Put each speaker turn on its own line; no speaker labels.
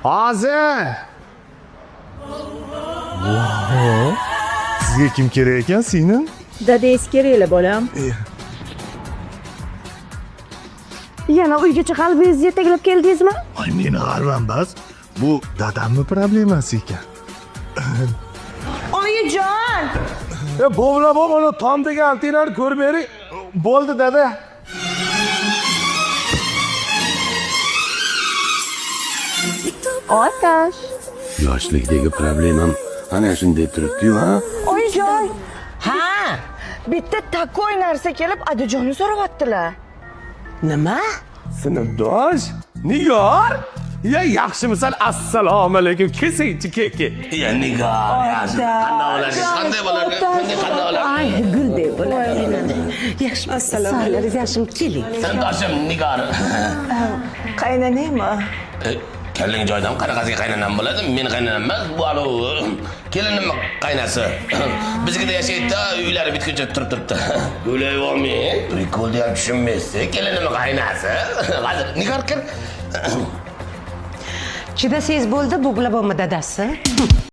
Hozir. Sizga kim kerak ekan, singlim?
Dadangiz keraklar bolam. Yana uygacha qalbingizni yetaklab keldingizmi?
Ay, meni g'arvam bas. Bu dadamning problemasi ekan.
Oyijon!
Bo'g'la bo'g'la tom degan antenani ko'rib bering. Bo'ldi dada.
Otash.
Yoshlikdagi problemam ana shunday turibdi-yu, ha?
Oyijon! Ha! Bitta takoy narsa kelib Adijonni so'rayaptilar.
Nima?
Sinfdosh, Nigor. Ya yaxshimisan? Assalomu alaykum. Kesingchi keki.
Ya Nigor, qanday bo'lardi? Qanday bo'lardi?
Ay, gulday bo'ladi. Yaxshi, assalomu alaykum. Yaxshimi, keling.
Sinfdoshim Nigor.
Qaynanangmi?
Kelling joydan qanaqasiga qaynanam bo'ladi? Men qaynanam emas, bu kelinim qaynasi. Bizga yashaydi, uylari bitguncha turibdi. O'layapmi? Prikolni ham tushunmaysiz. Kelinim qaynasi. Hozir Nigor kir.
Chidasangiz bo'ldi, bo'g'la bo'lma dadasi.